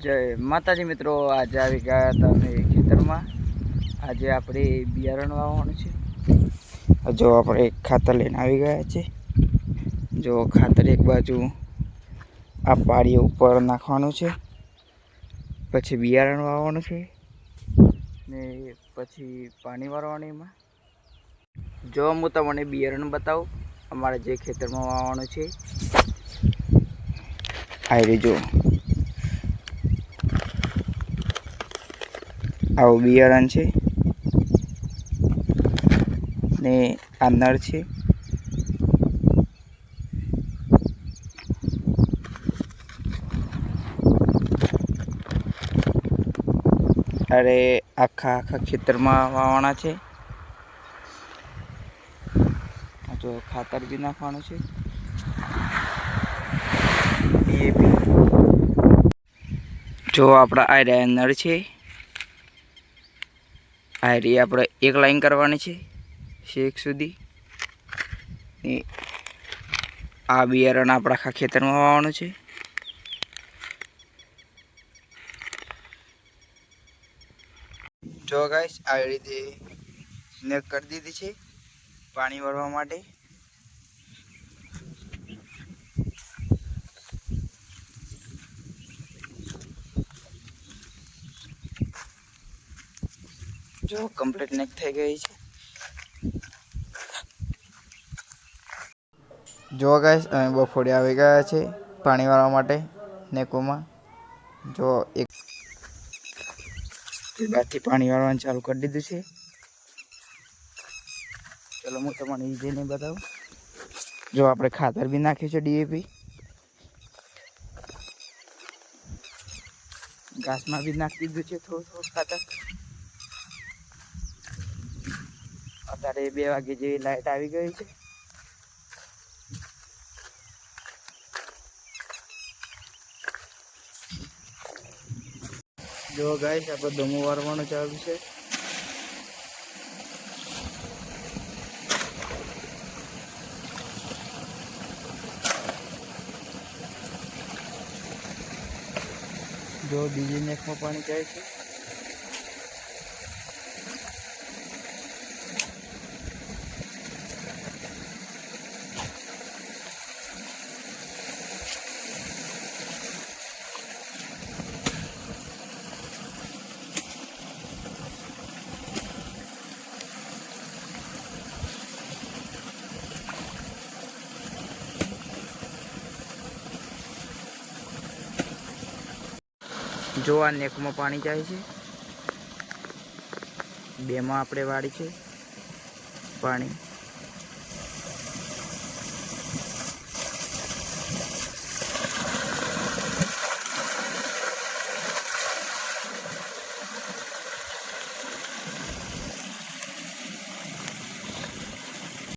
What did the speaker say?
જય માતાજી મિત્રો, આજે આવી ગયા હતા અમે ખેતરમાં। આજે આપણે બિયારણ વાવવાનું છે। જો આપણે ખાતર લઈને આવી ગયા છે। જો ખાતર એક બાજુ આ પાળી ઉપર નાખવાનું છે, પછી બિયારણ વાવવાનું છે ને પછી પાણી વાળવાનું એમાં। જો હું તમને બિયારણ બતાવું અમારે જે ખેતરમાં વાવવાનું છે। આ જો આવું બિયારણ છે ને આ નળ છે। અરે આખા ખેતરમાં વાવવાના છે। જો ખાતર બી નાખવાનું છે, ડીએપી। જો આપણા આ નળ છે, આ આપણે એક લાઈન કરવાની છે છેક સુધી। આ બિયારણ આપણા આખા ખેતરમાં વાવવાનું છે। જો ગાઈસ આવી રીતે નેક કરી દીધી છે પાણી વાળવા માટે। જો કમ્પ્લીટ નેક થઈ ગઈ છે। જો ગાઈસ અમે બફોડે આવી ગયા છે પાણી વાળવા માટે નેકોમાં। જો એક બાથી પાણી વાળવાનું ચાલુ કરી દીધું છે। ચલો હું તમને ઈજીને બતાવું। જો આપણે ખાતર બી નાખ્યું છે ડીએપી, ઘાસમાં બી નાખી દીધું છે થોડું ખાતર। અત્યારે 2 વાગે જેવી લાઈટ આવી ગઈ છે। જો ગાઈસ આપણે દમો વારવાનું ચાલુ છે। જો બીજી નેકમાં પાણી જાય છે। જો આ નેકમાં પાણી જાય છે, 2માં આપણે વાળી છે પાણી।